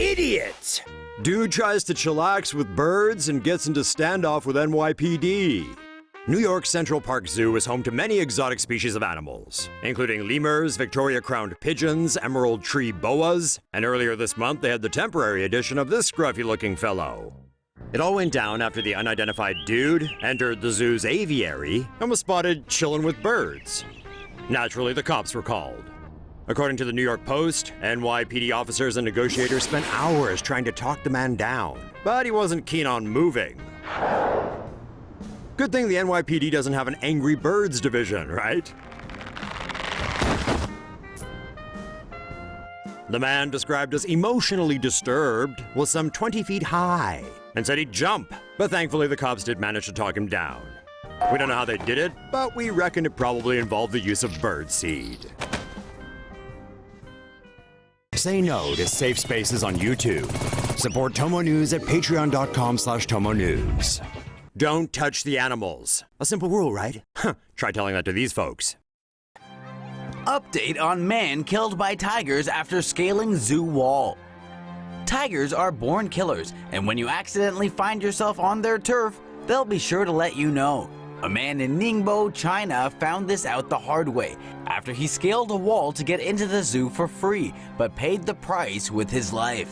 Idiot! Dude tries to chillax with birds and gets into standoff with NYPD. New York's Central Park Zoo is home to many exotic species of animals, including lemurs, Victoria-crowned pigeons, emerald tree boas, and earlier this month they had the temporary addition of this scruffy-looking fellow. It all went down after the unidentified dude entered the zoo's aviary and was spotted chilling with birds. Naturally, the cops were called. According to the New York Post, NYPD officers and negotiators spent hours trying to talk the man down, but he wasn't keen on moving. Good thing the NYPD doesn't have an Angry Birds division, right? The man, described as emotionally disturbed, was some 20 feet high and said he'd jump, but thankfully the cops did manage to talk him down. We don't know how they did it, but we reckon it probably involved the use of birdseed. Say no to safe spaces on YouTube. Support TomoNews at patreon.com/TomoNews. Don't touch the animals. A simple rule, right? Try telling that to these folks. Update on man killed by tigers after scaling zoo wall. Tigers are born killers, and when you accidentally find yourself on their turf, they'll be sure to let you know. A man in Ningbo, China found this out the hard way after he scaled a wall to get into the zoo for free, but paid the price with his life.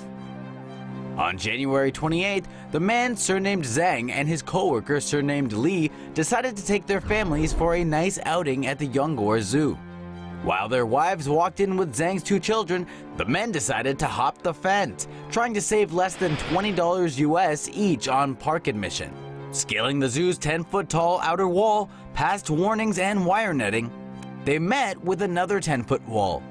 On January 28th, the man surnamed Zhang and his co-worker surnamed Li decided to take their families for a nice outing at the Yonggor Zoo. While their wives walked in with Zhang's 2 children, the men decided to hop the fence, trying to save less than $20 US each on park admission. Scaling the zoo's 10-foot-tall outer wall, past warnings and wire netting, they met with another 10-foot wall.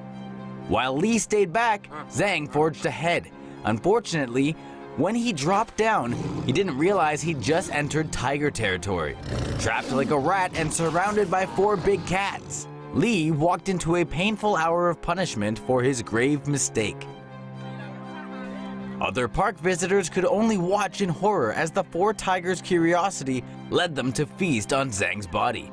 While Li stayed back, Zhang forged ahead. Unfortunately, when he dropped down, he didn't realize he'd just entered tiger territory. Trapped like a rat and surrounded by 4 big cats, Li walked into a painful hour of punishment for his grave mistake. Other park visitors could only watch in horror as the 4 tigers' curiosity led them to feast on Zhang's body.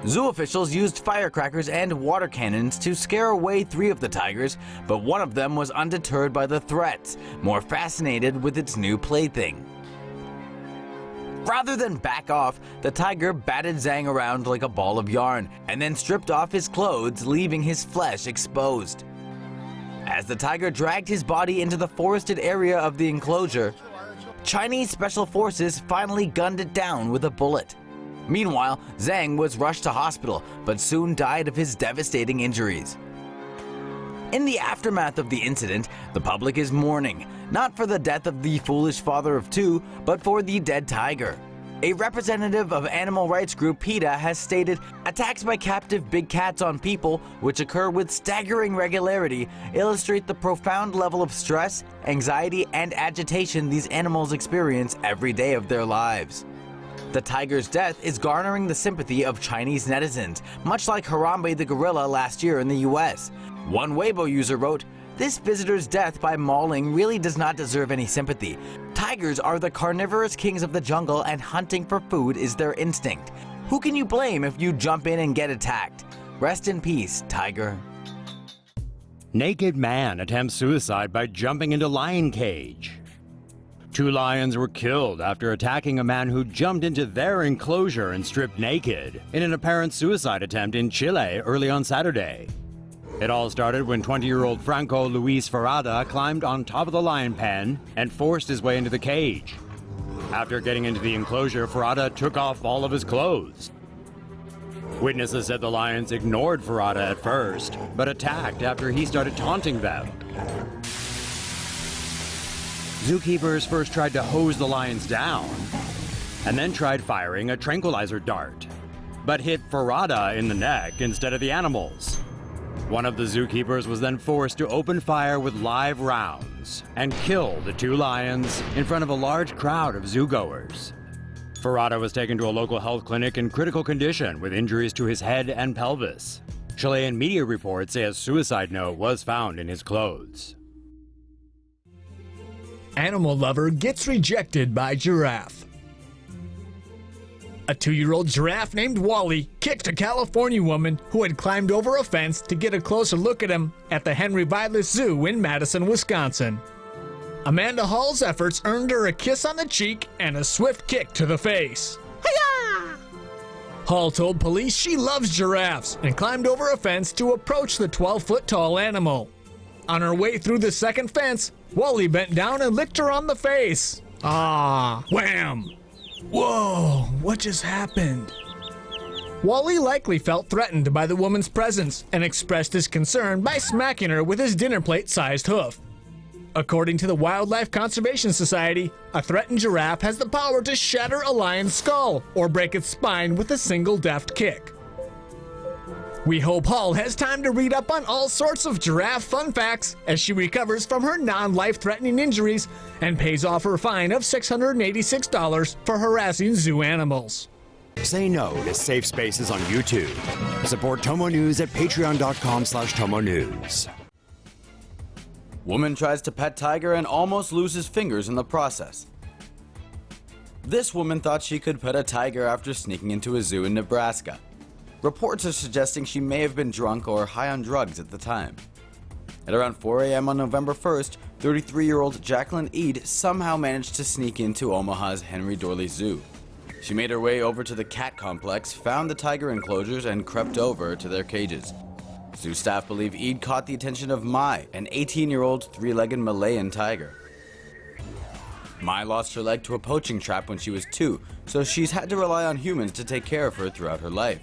Zoo officials used firecrackers and water cannons to scare away 3 of the tigers, but one of them was undeterred by the threats, more fascinated with its new plaything. Rather than back off, the tiger batted Zhang around like a ball of yarn and then stripped off his clothes, leaving his flesh exposed. As the tiger dragged his body into the forested area of the enclosure, Chinese special forces finally gunned it down with a bullet. Meanwhile, Zhang was rushed to hospital, but soon died of his devastating injuries. In the aftermath of the incident, the public is mourning, not for the death of the foolish father of 2, but for the dead tiger. A representative of animal rights group PETA has stated, attacks by captive big cats on people, which occur with staggering regularity, illustrate the profound level of stress, anxiety, and agitation these animals experience every day of their lives. The tiger's death is garnering the sympathy of Chinese netizens, much like Harambe the gorilla last year in the US. One Weibo user wrote, "This visitor's death by mauling really does not deserve any sympathy. Tigers are the carnivorous kings of the jungle and hunting for food is their instinct. Who can you blame if you jump in and get attacked? Rest in peace, tiger." Naked man attempts suicide by jumping into lion cage. 2 lions were killed after attacking a man who jumped into their enclosure and stripped naked in an apparent suicide attempt in Chile early on Saturday. It all started when 20-year-old Franco Luis Ferrada climbed on top of the lion pen and forced his way into the cage. After getting into the enclosure, Ferrada took off all of his clothes. Witnesses said the lions ignored Ferrada at first, but attacked after he started taunting them. Zookeepers first tried to hose the lions down, and then tried firing a tranquilizer dart, but hit Ferrada in the neck instead of the animals. One of the zookeepers was then forced to open fire with live rounds and kill the 2 lions in front of a large crowd of zoogoers. Ferrada was taken to a local health clinic in critical condition with injuries to his head and pelvis. Chilean media reports say a suicide note was found in his clothes. Animal lover gets rejected by giraffe. A 2-year-old giraffe named Wally kicked a California woman who had climbed over a fence to get a closer look at him at the Henry Vilas Zoo in Madison, Wisconsin. Amanda Hall's efforts earned her a kiss on the cheek and a swift kick to the face. Hi-ya! Hall told police she loves giraffes and climbed over a fence to approach the 12-foot-tall animal. On her way through the second fence, Wally bent down and licked her on the face. Ah, wham! Whoa, what just happened? Wally likely felt threatened by the woman's presence and expressed his concern by smacking her with his dinner plate-sized hoof. According to the Wildlife Conservation Society, a threatened giraffe has the power to shatter a lion's skull or break its spine with a single deft kick. We hope Hall has time to read up on all sorts of giraffe fun facts as she recovers from her non-life-threatening injuries and pays off her fine of $686 for harassing zoo animals. Say no to safe spaces on YouTube. Support TomoNews at patreon.com/TomoNews. Woman tries to pet tiger and almost loses fingers in the process. This woman thought she could pet a tiger after sneaking into a zoo in Nebraska. Reports are suggesting she may have been drunk or high on drugs at the time. At around 4 a.m. on November 1st, 33-year-old Jacqueline Eade somehow managed to sneak into Omaha's Henry Dorley Zoo. She made her way over to the cat complex, found the tiger enclosures, and crept over to their cages. Zoo staff believe Eade caught the attention of Mai, an 18-year-old three-legged Malayan tiger. Mai lost her leg to a poaching trap when she was 2, so she's had to rely on humans to take care of her throughout her life.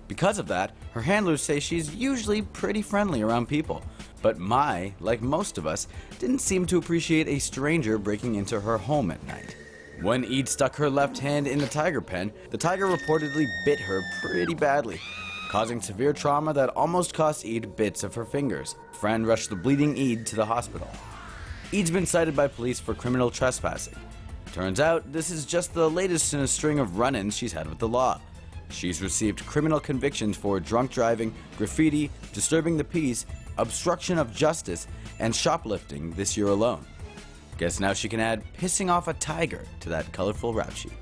Because of that, her handlers say she's usually pretty friendly around people. But Mai, like most of us, didn't seem to appreciate a stranger breaking into her home at night. When Eade stuck her left hand in the tiger pen, the tiger reportedly bit her pretty badly, causing severe trauma that almost cost Eade bits of her fingers. A friend rushed the bleeding Eade to the hospital. Eade's been cited by police for criminal trespassing. Turns out, this is just the latest in a string of run-ins she's had with the law. She's received criminal convictions for drunk driving, graffiti, disturbing the peace, obstruction of justice, and shoplifting this year alone. Guess now she can add pissing off a tiger to that colorful rap sheet.